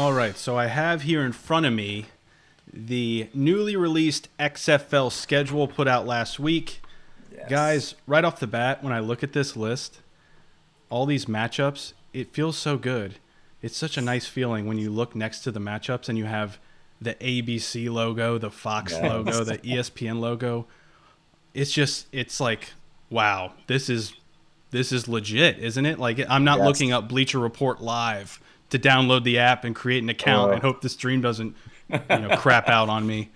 All right, so I have here in front of me the newly released XFL schedule put out last week. Yes. Guys, right off the bat, when I look at this list, all these matchups, it feels so good. It's such a nice feeling when you look next to the matchups and you have the ABC logo, the Fox logo, the ESPN logo. It's like, wow, this is legit, isn't it? Like, I'm not looking up Bleacher Report Live to download the app and create an account and hope the stream doesn't, crap out on me.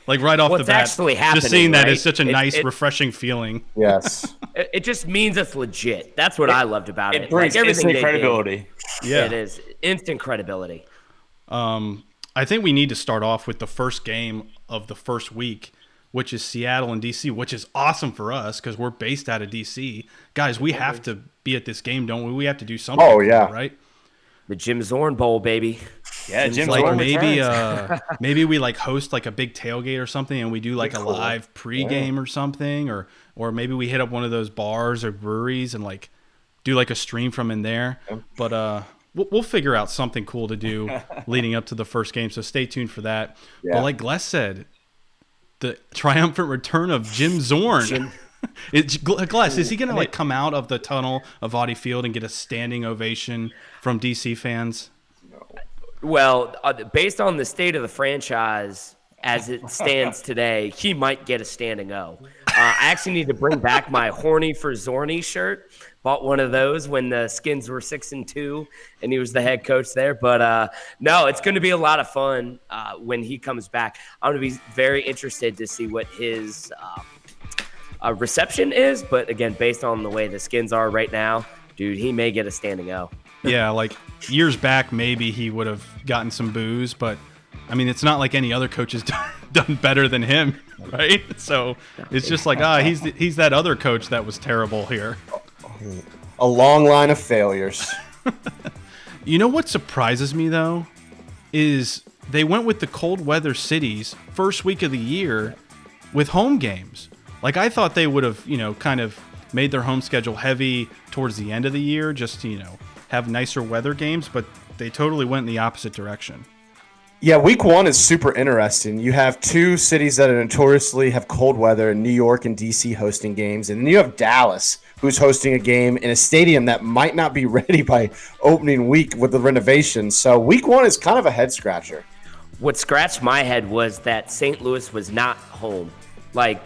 Like right off the bat, actually happening, just seeing that right? is such a nice, refreshing feeling. Yes. It just means it's legit. That's what I loved about it. It brings instant credibility. Yeah. It is instant credibility. I think we need to start off with the first game of the first week, which is Seattle and DC, which is awesome for us because we're based out of DC. Guys, we have to be at this game, don't we? We have to do something. Oh, yeah. Right? The Jim Zorn Bowl, baby. Yeah, Jim Like Zorn maybe returns. maybe we like host like a big tailgate or something and we do like a live pregame or something, or maybe we hit up one of those bars or breweries and like do like a stream from in there. But we'll figure out something cool to do leading up to the first game, so stay tuned for that. Yeah. But like Gless said, the triumphant return of Jim Zorn. Gless, is he going to like come out of the tunnel of Audi Field and get a standing ovation from DC fans? Well, based on the state of the franchise as it stands today, he might get a standing O. I actually need to bring back my Horny for Zorny shirt. Bought one of those when the Skins were 6-2 and he was the head coach there. But no, it's going to be a lot of fun when he comes back. I'm going to be very interested to see what his reception is. But again, based on the way the Skins are right now, dude, he may get a standing O. Yeah, like years back, maybe he would have gotten some boos, but I mean, it's not like any other coach has done better than him, right? So it's just like, he's that other coach that was terrible here. A long line of failures. You know what surprises me, though, is they went with the cold weather cities first week of the year with home games. Like, I thought they would have, kind of made their home schedule heavy towards the end of the year just to, have nicer weather games, but they totally went in the opposite direction. Yeah, week one is super interesting. You have two cities that notoriously have cold weather, New York and DC hosting games, and then you have Dallas, who's hosting a game in a stadium that might not be ready by opening week with the renovations. So week one is kind of a head scratcher. What scratched my head was that St. Louis was not home. Like,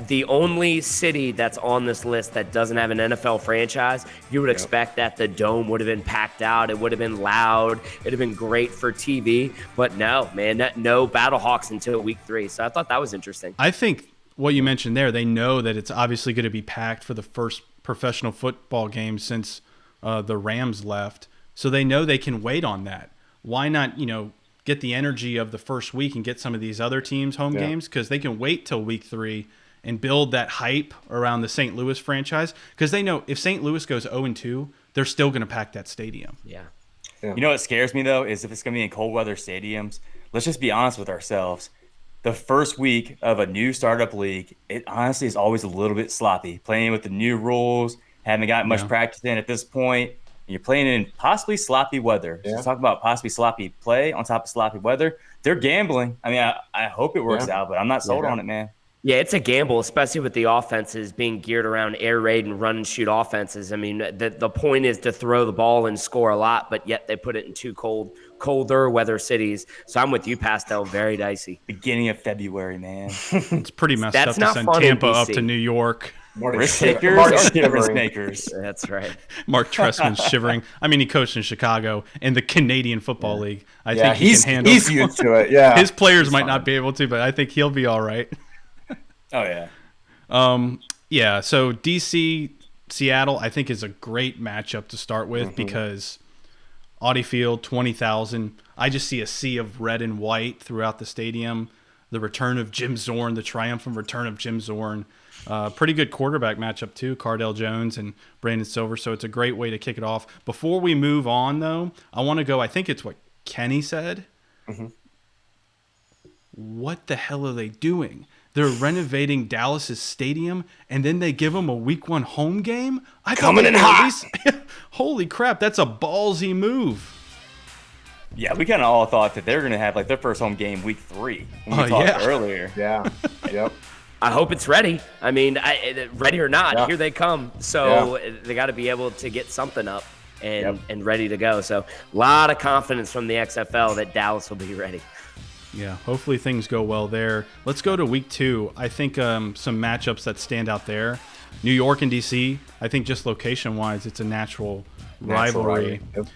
the only city that's on this list that doesn't have an NFL franchise, you would expect that the dome would have been packed out. It would have been loud. It would have been great for TV. But no, man, no Battlehawks until week 3. So I thought that was interesting. I think what you mentioned there, they know that it's obviously going to be packed for the first professional football game since the Rams left. So they know they can wait on that. Why not, get the energy of the first week and get some of these other teams' home games? Because they can wait till week 3 and build that hype around the St. Louis franchise, because they know if St. Louis goes 0-2, they're still going to pack that stadium. Yeah. You know what scares me, though, is if it's going to be in cold weather stadiums, let's just be honest with ourselves. The first week of a new startup league, it honestly is always a little bit sloppy. Playing with the new rules, haven't got much practice in at this point. And you're playing in possibly sloppy weather. Yeah. So talk about possibly sloppy play on top of sloppy weather. They're gambling. I mean, I hope it works out, but I'm not sold on it, man. Yeah, it's a gamble, especially with the offenses being geared around air raid and run and shoot offenses. I mean, the point is to throw the ball and score a lot, but yet they put it in two colder weather cities. So I'm with you, Pastel. Very dicey. Beginning of February, man. It's pretty messed That's up to not send fun in Tampa up DC. to New York. Risk takers or difference makers? That's right. Mark Trestman's shivering. I mean, he coached in Chicago in the Canadian Football League. I think he can handle. He's used to it. Yeah, his players might not be able to, but I think he'll be all right. Oh yeah. Yeah. So DC, Seattle, I think is a great matchup to start with because Audi Field, 20,000. I just see a sea of red and white throughout the stadium. The return of Jim Zorn, the triumphant return of Jim Zorn. Pretty good quarterback matchup too, Cardell Jones and Brandon Silver. So it's a great way to kick it off. Before we move on, though, I want to go. I think it's what Kenny said. What the hell are they doing? They're renovating Dallas's stadium, and then they give them a week 1 home game? Coming in hot. Holy crap, that's a ballsy move. Yeah, we kind of all thought that they were going to have like their first home game week 3 when we talked earlier. Yeah. Yep. I hope it's ready. I mean, ready or not, here they come. So they got to be able to get something up and ready to go. So a lot of confidence from the XFL that Dallas will be ready. Yeah, hopefully things go well there. Let's go to week 2. I think some matchups that stand out there. New York and DC, I think just location-wise, it's a natural rivalry. Yep.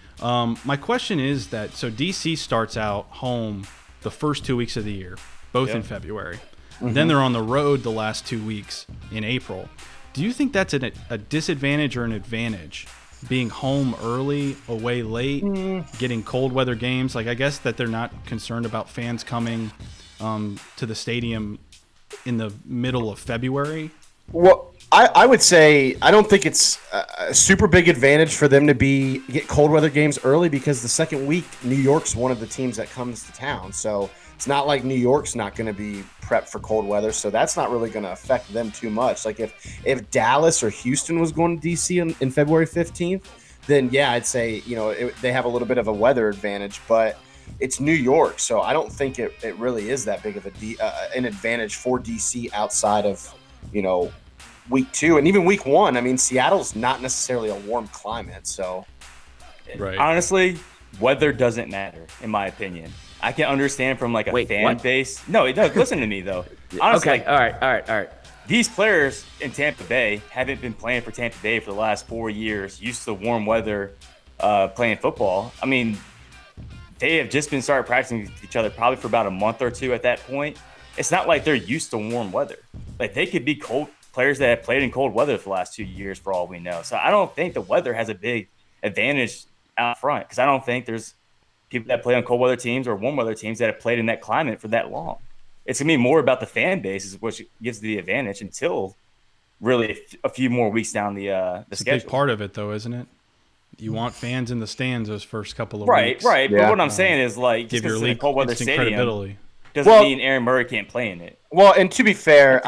My question is that, so DC starts out home the first 2 weeks of the year, both in February. Mm-hmm. Then they're on the road the last 2 weeks in April. Do you think that's a disadvantage or an advantage? Being home early, away late, getting cold weather games? Like, I guess that they're not concerned about fans coming to the stadium in the middle of February. Well, I would say I don't think it's a super big advantage for them to get cold weather games early, because the second week, New York's one of the teams that comes to town. So it's not like New York's not going to be prepped for cold weather. So that's not really going to affect them too much. Like if Dallas or Houston was going to DC in February 15th, then yeah, I'd say, they have a little bit of a weather advantage, but it's New York. So I don't think it really is that big of an advantage for DC outside of, week 2 and even week 1. I mean, Seattle's not necessarily a warm climate. So right. Honestly, weather doesn't matter, in my opinion. I can understand from like a fan base. No, it does. Listen to me though. Honestly, okay. All right. These players in Tampa Bay haven't been playing for Tampa Bay for the last 4 years, used to warm weather, playing football. I mean, they have just been started practicing with each other probably for about a month or 2 at that point. It's not like they're used to warm weather. Like, they could be cold players that have played in cold weather for the last 2 years for all we know. So I don't think the weather has a big advantage out front, because I don't think there's people that play on cold weather teams or warm weather teams that have played in that climate for that long. It's going to be more about the fan base, which gives the advantage until really a few more weeks down the schedule. It's a big part of it, though, isn't it? You want fans in the stands those first couple of weeks. Right. Yeah. But what I'm saying is, like, give your league league cold weather instant stadium credibility. doesn't mean Aaron Murray can't play in it. Well, and to be fair,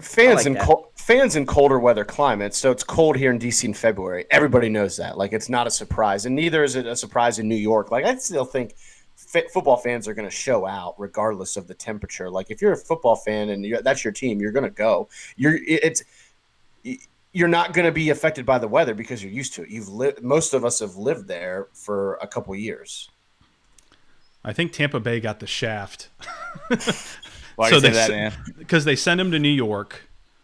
fans like fans in colder weather climates. So it's cold here in DC in February. Everybody knows that. Like, it's not a surprise, and neither is it a surprise in New York. Like, I still think football fans are going to show out regardless of the temperature. Like, if you're a football fan and that's your team, you're going to go. You're not going to be affected by the weather because you're used to it. Most of us have lived there for a couple years. I think Tampa Bay got the shaft. Why do you say that, man? Because they send him to New York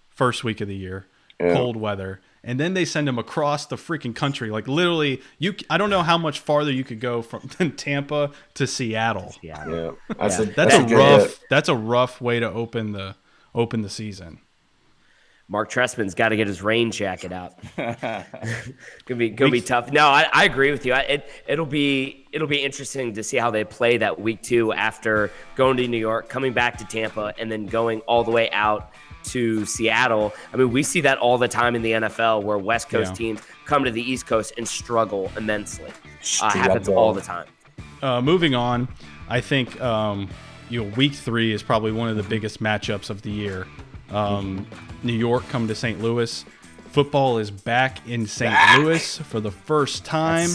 first week of the year, cold weather, and then they send him across the freaking country. Like, literally, I don't know how much farther you could go from Tampa to Seattle. Yeah, that's a rough way to open the season. Mark Trestman's got to get his rain jacket out. Gonna be tough. No, I agree with you. It'll be interesting to see how they play that week 2 after going to New York, coming back to Tampa, and then going all the way out to Seattle. I mean, we see that all the time in the NFL, where West Coast teams come to the East Coast and struggle immensely. Happens all the time. Moving on, I think week 3 is probably one of the biggest matchups of the year. New York come to St. Louis. Football is back in St. Louis for the first time.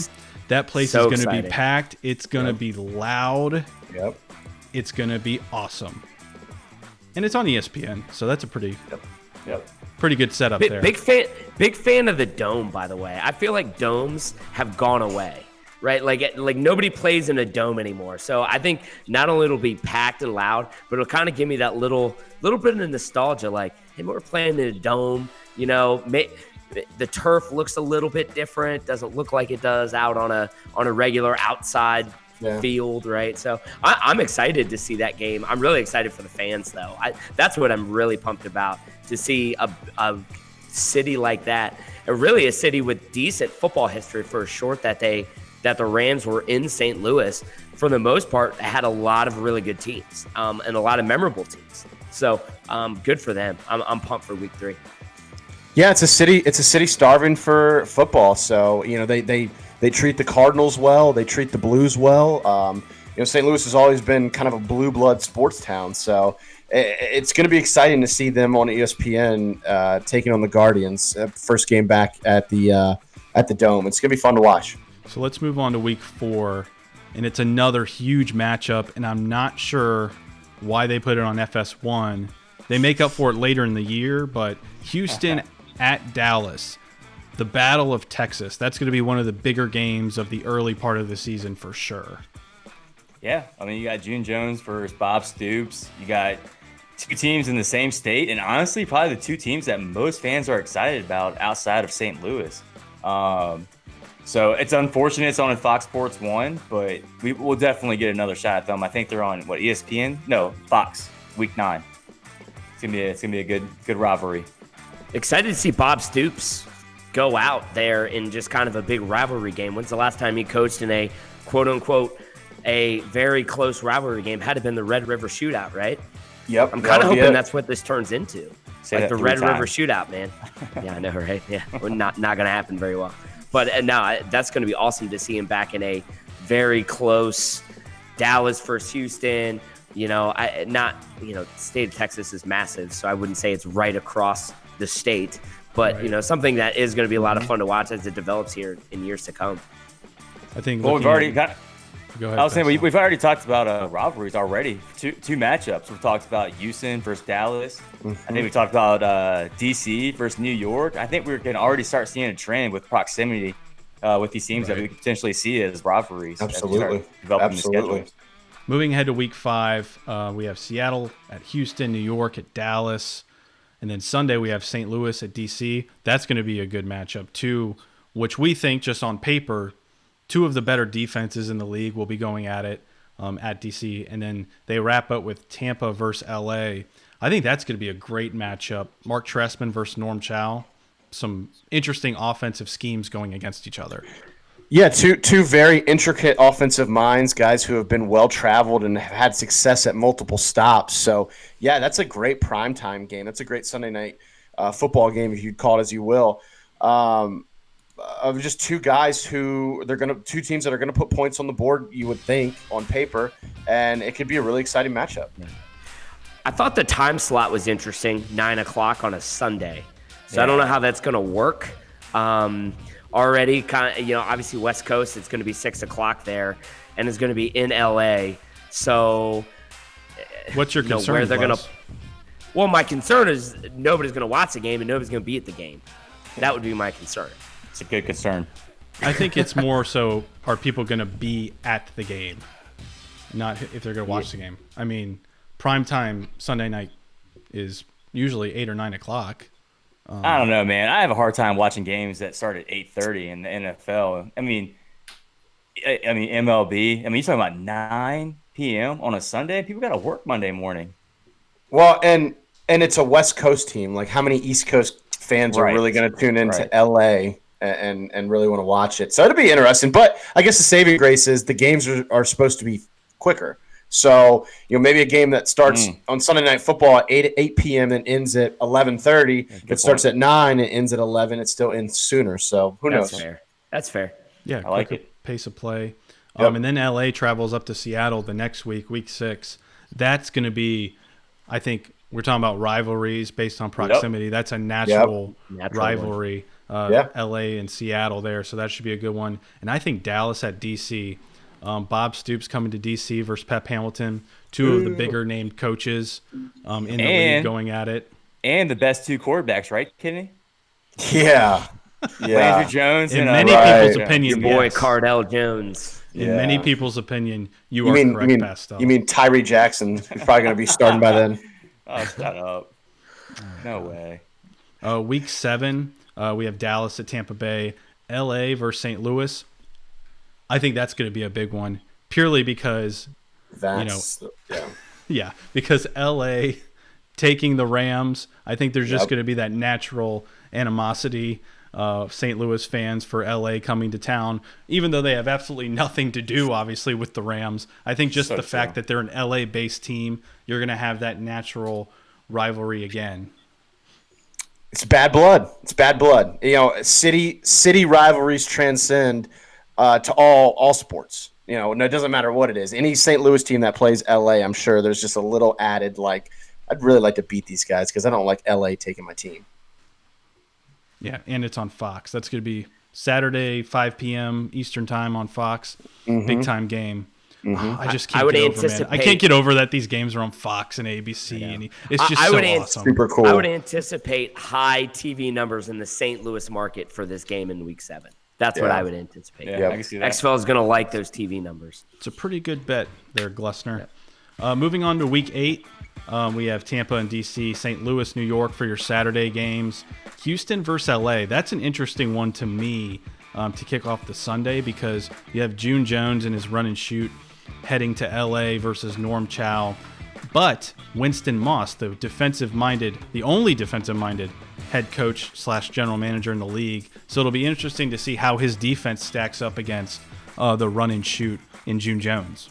That place is going to be packed. It's going to be loud. Yep. It's going to be awesome. And it's on ESPN, so that's a pretty good setup there. Big fan of the dome, by the way. I feel like domes have gone away. Right, like nobody plays in a dome anymore. So I think not only it'll be packed and loud, but it'll kind of give me that little bit of nostalgia. Like, hey, we're playing in a dome. The turf looks a little bit different. Doesn't look like it does out on a regular outside field, right? So I'm excited to see that game. I'm really excited for the fans, though. That's what I'm really pumped about, to see a city like that, and really a city with decent football history for a short that the Rams were in St. Louis. For the most part, had a lot of really good teams and a lot of memorable teams. So good for them. I'm pumped for week 3. Yeah, it's a city starving for football. So they treat the Cardinals well. They treat the Blues well. St. Louis has always been kind of a blue blood sports town. So it's going to be exciting to see them on ESPN taking on the Guardians. First game back at the Dome. It's going to be fun to watch. So let's move on to week 4. and it's another huge matchup, and I'm not sure why they put it on FS1. They make up for it later in the year, but Houston at Dallas, the Battle of Texas. That's going to be one of the bigger games of the early part of the season for sure. Yeah, I mean, you got June Jones versus Bob Stoops. You got two teams in the same state, and honestly, probably the two teams that most fans are excited about outside of St. Louis. So it's unfortunate it's on Fox Sports 1, but we will definitely get another shot at them. I think they're on, ESPN? No, Fox, Week 9. It's gonna be a good rivalry. Excited to see Bob Stoops go out there in just kind of a big rivalry game. When's the last time he coached in a quote-unquote a very close rivalry game? Had to have been the Red River Shootout, right? Yep. I'm kind of hoping that's what this turns into. Say like that the Red 3 times. River Shootout, man. Yeah, I know, right? Yeah, well, not going to happen very well. But that's going to be awesome to see him back in a very close Dallas versus Houston. State of Texas is massive, so I wouldn't say it's right across the state. But, Right. Something that is going to be a lot of fun to watch as it develops here in years to come. I think. Well, we've already got. Go ahead. I was saying Pascal. we've already talked about rivalries already. Two matchups. We've talked about Houston versus Dallas. I think we talked about DC versus New York. I think we're going to already start seeing a trend with proximity with these teams that we could potentially see as rivalries. as we start Absolutely. developing the Absolutely. schedules. Moving ahead to Week 5, we have Seattle at Houston, New York at Dallas, and then Sunday we have St. Louis at DC. That's going to be a good matchup too, which we think just on paper, two of the better defenses in the league will be going at it at DC, and then they wrap up with Tampa versus LA. I think that's going to be a great matchup. Mark Trestman versus Norm Chow. Some interesting offensive schemes going against each other. Yeah, two very intricate offensive minds, guys who have been well-traveled and have had success at multiple stops. So, yeah, that's a great primetime game. That's a great Sunday night football game, if you'd call it as you will. Of just two guys two teams that are going to put points on the board, you would think, on paper, and it could be a really exciting matchup. I thought the time slot was interesting, 9 o'clock on a Sunday. So I don't know how that's going to work. Already, obviously West Coast, it's going to be 6 o'clock there, and it's going to be in LA. So, What's your concern? where they're going Wes? to? Well, my concern is nobody's going to watch the game and nobody's going to be at the game. That would be my concern. It's a good concern. I think it's more so, are people going to be at the game, not if they're going to watch the game. I mean, primetime Sunday night is usually 8 or 9 o'clock. I don't know, man. I have a hard time watching games that start at 8:30 in the NFL. I mean MLB. I mean, you're talking about 9 p.m. on a Sunday. People got to work Monday morning. Well, and it's a West Coast team. Like, how many East Coast fans are Right. really going to tune into Right. LA and really want to watch it? So it'll be interesting. But I guess the saving grace is the games are supposed to be quicker. So, maybe a game that starts on Sunday Night Football at 8 p.m. and ends at 11:30. If it starts at 9 and ends at 11, it still ends sooner. So who knows? That's fair. Yeah, I like quicker it. pace of play. Yep. And then LA travels up to Seattle the next week, Week 6. That's going to be, I think, we're talking about rivalries based on proximity. That's a natural rivalry. LA and Seattle there, so that should be a good one. And I think Dallas at DC. Bob Stoops coming to DC versus Pep Hamilton, two of the bigger named coaches in the league going at it. And the best two quarterbacks, right, Kenny? Yeah. Andrew Jones In and many people's opinion, Your boy yes. Cardell Jones. In many people's opinion, you are correct, Pastel. You mean Tyree Jackson? He's probably going to be starting by then. Oh, shut up. No way. Week 7, we have Dallas at Tampa Bay, LA versus St. Louis. I think that's going to be a big one, purely because, because LA taking the Rams, I think there's just going to be that natural animosity of St. Louis fans for LA coming to town, even though they have absolutely nothing to do, obviously, with the Rams. I think just the fact that they're an LA-based team, you're going to have that natural rivalry again. It's bad blood. It's bad blood. City rivalries transcend to all sports. It doesn't matter what it is. Any St. Louis team that plays LA, I'm sure there's just a little added, I'd really like to beat these guys because I don't like LA taking my team. Yeah, and it's on Fox. That's going to be Saturday, 5 p.m. Eastern time on Fox. Big time game. I just can't get over, man. I can't get over that these games are on Fox and ABC, and it's just so awesome. Super cool. I would anticipate high TV numbers in the St. Louis market for this game in Week 7. That's what I would anticipate. Yeah, I can see that. XFL is going to like those TV numbers. It's a pretty good bet there, Glessner. Moving on to Week 8, we have Tampa and DC, St. Louis, New York for your Saturday games. Houston versus LA. That's an interesting one to me to kick off the Sunday because you have June Jones and his run and shoot heading to LA versus Norm Chow. But Winston Moss, the only defensive-minded head coach / general manager in the league. So it'll be interesting to see how his defense stacks up against the run and shoot in June Jones.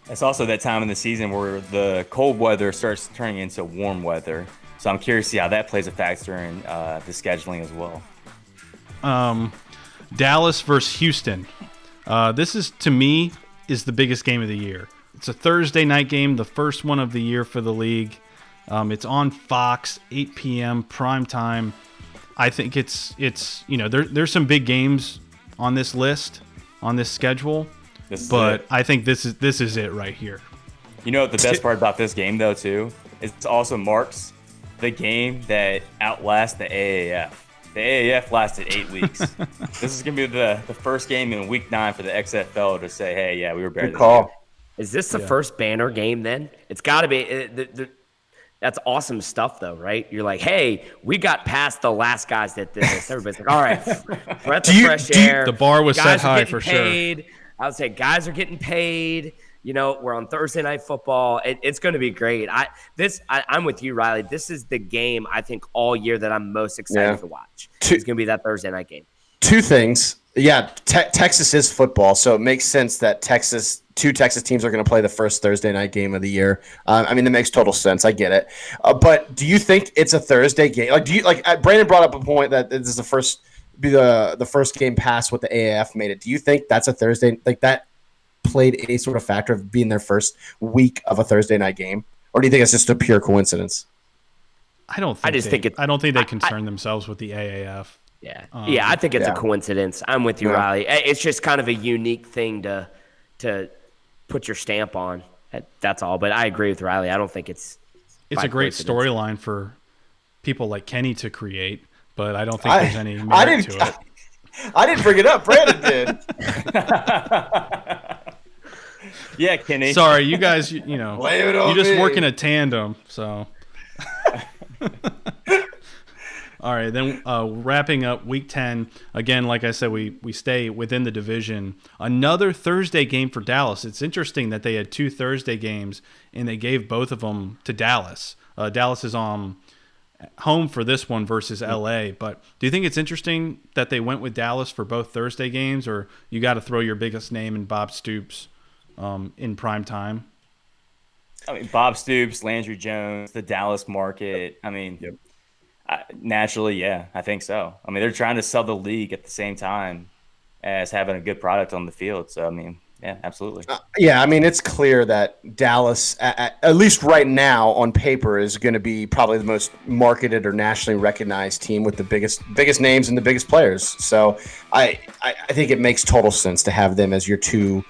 It's also that time in the season where the cold weather starts turning into warm weather. So I'm curious to see how that plays a factor in the scheduling as well. Dallas versus Houston. This is, to me, is the biggest game of the year. It's a Thursday night game, the first one of the year for the league. It's on Fox, 8 p.m. prime time. I think it's there's some big games on this list, on this schedule, but I think this is it right here. You know what the best part about this game though too is it also marks the game that outlasts the AAF. The AAF lasted 8 weeks. This is going to be the first game in Week 9 for the XFL to say, hey, yeah, we were better than you. Is this the first banner game then? It's got to be. That's awesome stuff, though, right? You're like, hey, we got past the last guys that did this. Everybody's like, all right, breath of fresh air. The bar was set high for sure. I would say guys are getting paid. We're on Thursday Night Football. It's going to be great. I'm with you, Riley. This is the game I think all year that I'm most excited to watch. It's going to be that Thursday night game. Two things. Yeah, Texas is football, so it makes sense that two Texas teams are going to play the first Thursday night game of the year. It makes total sense. I get it. But do you think it's a Thursday game? Brandon brought up a point that this is the first game past what the AAF made it. Do you think that's a Thursday that played any sort of factor of being their first week of a Thursday night game, or do you think it's just a pure coincidence? I don't think they concern themselves with the AAF. Yeah, I think it's a coincidence. I'm with you, Riley. It's just kind of a unique thing to put your stamp on. That's all. But I agree with Riley. I don't think it's a great storyline for people like Kenny to create, but I don't think there's any merit to it. I didn't bring it up. Brandon did. Yeah, Kenny. Sorry, you guys, you just work in a tandem, so. All right, then wrapping up Week 10. Again, like I said, we stay within the division. Another Thursday game for Dallas. It's interesting that they had 2 Thursday games, and they gave both of them to Dallas. Dallas is on home for this one versus LA. But do you think it's interesting that they went with Dallas for both Thursday games, or you got to throw your biggest name in Bob Stoops in prime time? Bob Stoops, Landry Jones, the Dallas market. Naturally, yeah, I think so. They're trying to sell the league at the same time as having a good product on the field. So, yeah, absolutely. It's clear that Dallas, at least right now on paper, is going to be probably the most marketed or nationally recognized team with the biggest names and the biggest players. So I think it makes total sense to have them as your two,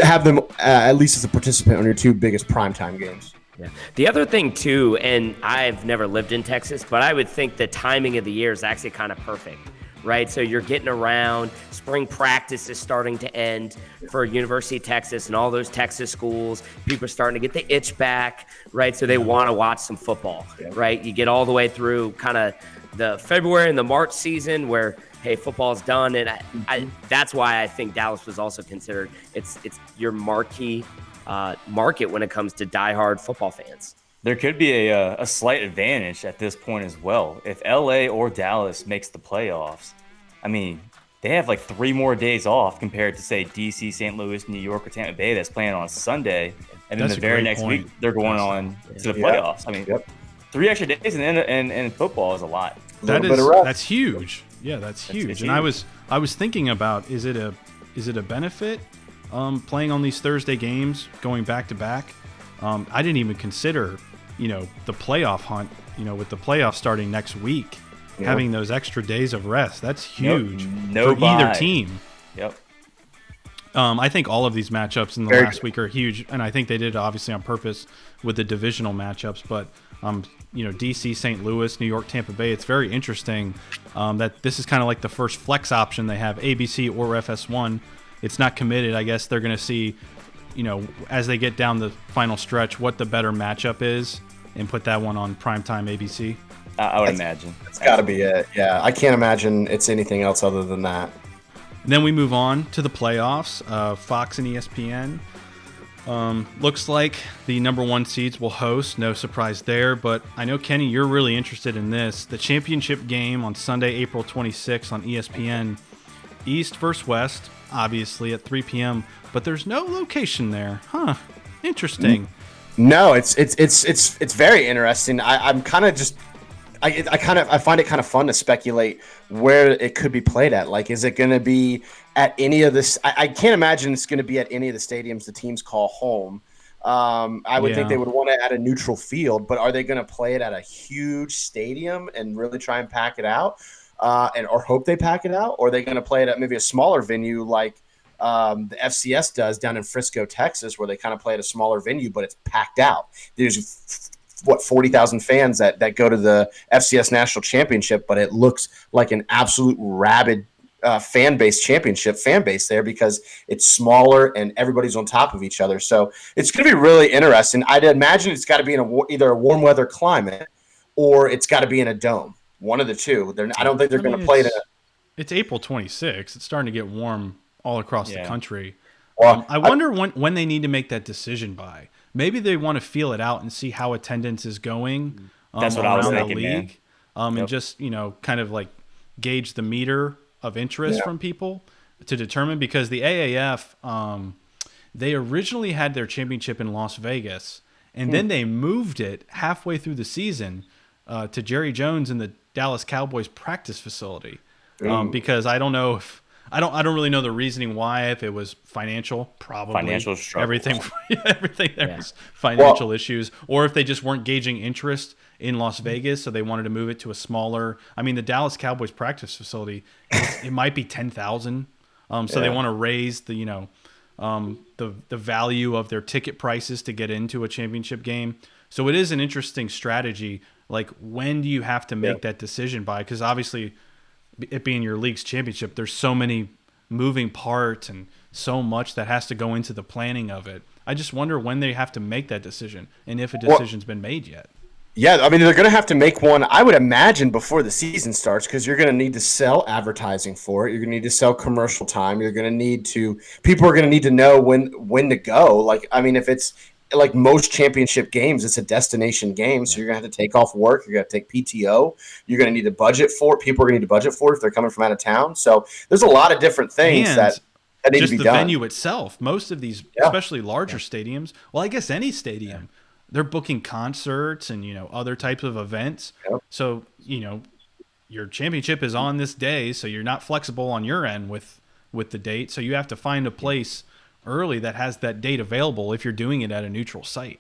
have them at least as a participant on your 2 biggest primetime games. Yeah. The other thing, too, and I've never lived in Texas, but I would think the timing of the year is actually kind of perfect, right? So you're getting around. Spring practice is starting to end for University of Texas and all those Texas schools. People are starting to get the itch back, right? So they want to watch some football, right? You get all the way through kind of the February and the March season where, hey, football's done. And that's why I think Dallas was also considered. It's your marquee market when it comes to diehard football fans. There could be a slight advantage at this point as well. If LA or Dallas makes the playoffs, they have like 3 more days off compared to, say, DC, St. Louis, New York, or Tampa Bay that's playing on a Sunday. And then the very next week, they're going on to the playoffs. 3 extra days in football is a lot. That's huge. Yeah, that's huge. It's and huge. I was thinking about, is it a benefit playing on these Thursday games, going back to back? I didn't even consider, the playoff hunt, with the playoffs starting next week. having those extra days of rest. That's huge No for either bye. team. Yep. I think all of these matchups in the last week are huge, and I think they did obviously on purpose with the divisional matchups. But DC, St. Louis, New York, Tampa Bay. It's very interesting that this is kind of like the first flex option they have, ABC or FS1. It's not committed. I guess they're going to see, as they get down the final stretch, what the better matchup is, and put that one on primetime ABC. I would imagine. It's got to be it. Yeah, I can't imagine it's anything else other than that. Then we move on to the playoffs. Fox and ESPN. Looks like the number 1 seeds will host. No surprise there. But I know, Kenny, you're really interested in this. The championship game on Sunday, April 26th on ESPN. East versus West, obviously at 3 p.m. But there's no location there. Huh. Interesting. No, it's very interesting. I'm kind of just I find it kind of fun to speculate where it could be played at. Like, is it going to be at any of this? I can't imagine it's going to be at any of the stadiums the teams call home. I would think they would want it at a neutral field, but are they going to play it at a huge stadium and really try and pack it out, or hope they pack it out? Or are they going to play it at maybe a smaller venue like the FCS does down in Frisco, Texas, where they kind of play at a smaller venue, but it's packed out. There's 40,000 fans that go to the FCS National Championship, but it looks like an absolute rabid fan base there because it's smaller and everybody's on top of each other. So it's going to be really interesting. I'd imagine it's got to be in either a warm weather climate or it's got to be in a dome. One of the two. I don't think they're going to play it. It's April 26th. It's starting to get warm all across the country. Well, I wonder when they need to make that decision by. Maybe they want to feel it out and see how attendance is going. That's what I was thinking, the league, and just kind of like gauge the meter of interest from people to determine, because the AAF they originally had their championship in Las Vegas, and then they moved it halfway through the season to Jerry Jones in the Dallas Cowboys practice facility, because I don't know if. I don't really know the reasoning why. If it was financial, probably financial struggle. everything there was financial issues, or if they just weren't gauging interest in Las Vegas, so they wanted to move it to a smaller. I mean, the Dallas Cowboys practice facility, it might be 10,000. So they want to raise the the value of their ticket prices to get into a championship game. So it is an interesting strategy. Like, when do you have to make that decision by? Because obviously, it being your league's championship, there's so many moving parts and so much that has to go into the planning of it. I just wonder when they have to make that decision and if a decision's been made yet. Yeah, I mean, they're going to have to make one, I would imagine, before the season starts, because you're going to need to sell advertising for it. You're going to need to sell commercial time. You're going to need to – people are going to need to know when to go. Like, I mean, if it's – like most championship games, it's a destination game, so you're going to have to take off work. You're going to take PTO. You're going to need to budget for it. People are going to need to budget for it if they're coming from out of town. So there's a lot of different things that need to be done. Just the venue itself. Most of these, especially larger stadiums, well, I guess any stadium, they're booking concerts and, other types of events. Yep. So, your championship is on this day, so you're not flexible on your end with the date. So you have to find a place early that has that date available if you're doing it at a neutral site.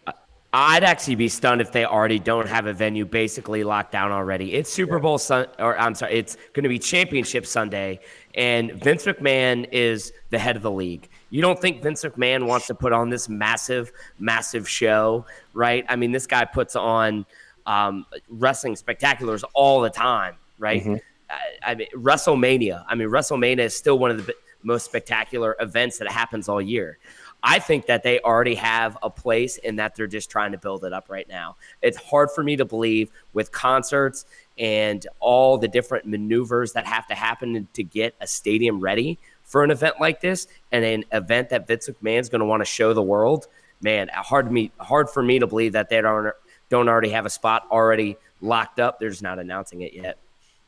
I'd actually be stunned if they already don't have a venue basically locked down already. It's Super Bowl it's going to be Championship Sunday, and Vince McMahon is the head of the league. You don't think Vince McMahon wants to put on this massive, massive show, right? I mean, this guy puts on wrestling spectaculars all the time, right? Mm-hmm. I mean, WrestleMania is still one of the most spectacular events that happens all year. I think that they already have a place and that they're just trying to build it up right now. It's hard for me to believe with concerts and all the different maneuvers that have to happen to get a stadium ready for an event like this, and an event that Vince McMahon's going to want to show the world. Man, hard for me to believe that they don't already have a spot already locked up. They're just not announcing it yet.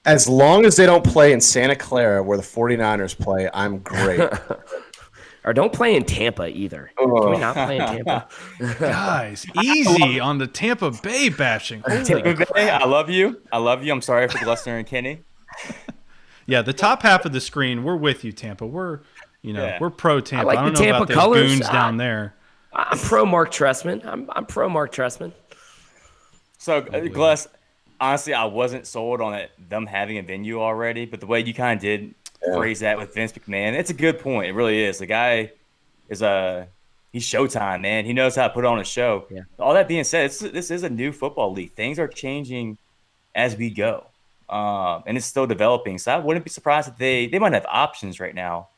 As long as they don't play in Santa Clara where the 49ers play, I'm great. Or don't play in Tampa either. Can we not play in Tampa? Guys, easy on the Tampa Bay bashing. Tampa Bay, I love you. I'm sorry for Glessner and Kenny. Yeah, the top half of the screen, we're with you, Tampa. We're pro Tampa. I don't know Tampa about those colors. goons down there. I'm pro Mark Trestman. I'm pro Mark Trestman. So, Gless, honestly, I wasn't sold on it, them having a venue already, but the way you kind of did phrase that with Vince McMahon, it's a good point. It really is. The guy is he's Showtime, man. He knows how to put on a show. Yeah. All that being said, this is a new football league. Things are changing as we go, and it's still developing. So I wouldn't be surprised if they might have options right now.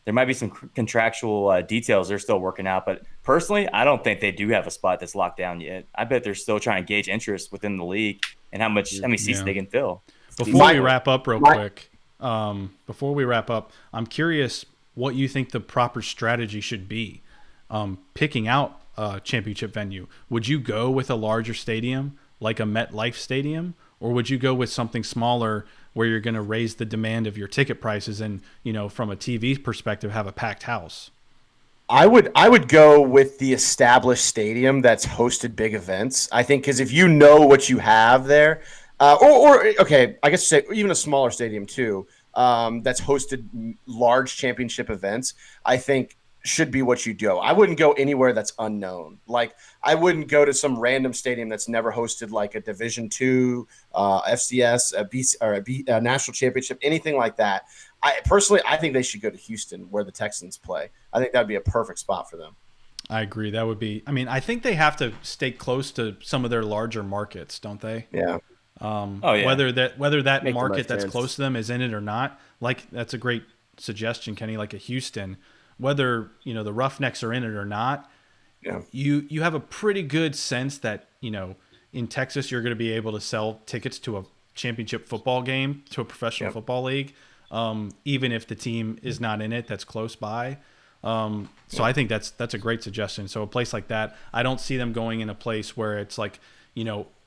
There might be some contractual details they're still working out, but personally, I don't think they do have a spot that's locked down yet. I bet they're still trying to gauge interest within the league and how many seats they can fill. Before we wrap up real quick, I'm curious what you think the proper strategy should be. Picking out a championship venue. Would you go with a larger stadium like a MetLife Stadium, or would you go with something smaller where you're going to raise the demand of your ticket prices and, from a TV perspective, have a packed house? I would go with the established stadium that's hosted big events. I think because if you know what you have there, okay, I guess say even a smaller stadium too, that's hosted large championship events, I think should be what you do. I wouldn't go anywhere that's unknown. Like I wouldn't go to some random stadium that's never hosted like a Division II, FCS, a national championship, anything like that. I think they should go to Houston where the Texans play. I think that'd be a perfect spot for them. I agree. That would be. I mean, I think they have to stay close to some of their larger markets, don't they? Yeah. Whether that Make market that's sense. close to them is in it or not. Like that's a great suggestion, Kenny. Like a Houston. Whether the Roughnecks are in it or not, you have a pretty good sense that in Texas you're going to be able to sell tickets to a championship football game, to a professional football league, even if the team is not in it that's close by. So I think that's a great suggestion. So a place like that, I don't see them going in a place where it's like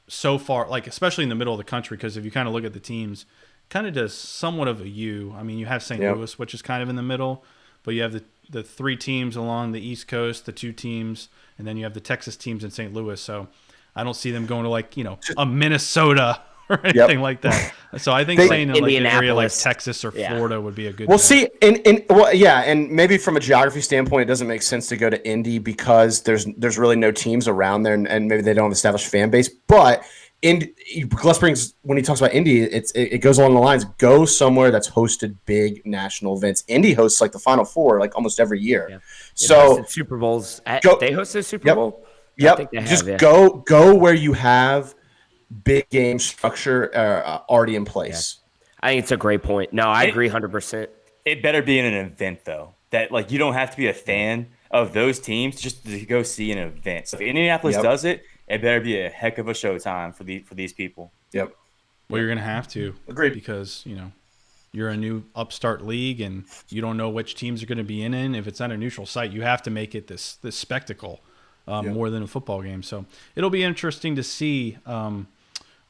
so far, like especially in the middle of the country, because if you kind of look at the teams, kind of does somewhat of a U. I mean, you have St. Louis, which is kind of in the middle, but you have the three teams along the East Coast, the two teams, and then you have the Texas teams in St. Louis. So I don't see them going to like, a Minnesota or anything like that. So I think staying in like an area like Texas or Florida would be a good Well, bet. see, and maybe from a geography standpoint, it doesn't make sense to go to Indy because there's really no teams around there, and maybe they don't have established fan base. But Gus brings, when he talks about Indy, it goes along the lines, go somewhere that's hosted big national events. Indy hosts like the Final Four like almost every year. Yeah. So Super Bowls. They hosted a Super Yep. Bowl? Yep. Go where you have big game structure already in place. Yeah. I think it's a great point. No, I agree 100%. It better be in an event though. That like you don't have to be a fan of those teams just to go see an event. So if Indianapolis does it, it better be a heck of a showtime for these people. Yep. Well, you're going to have to. Agreed. Because, you're a new upstart league and you don't know which teams are going to be in. If it's on a neutral site, you have to make it this spectacle more than a football game. So it'll be interesting to see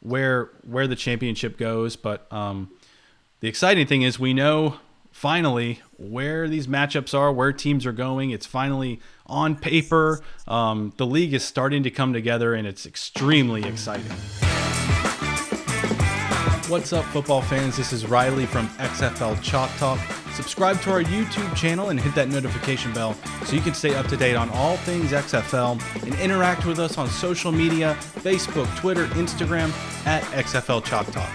where the championship goes. But the exciting thing is we know finally where these matchups are, where teams are going. It's finally on paper. The league is starting to come together, and it's extremely exciting. What's up, football fans? This is Riley from XFL Chalk Talk. Subscribe to our YouTube channel and hit that notification bell so you can stay up to date on all things XFL and interact with us on social media, Facebook, Twitter, Instagram, at XFL Chalk Talk.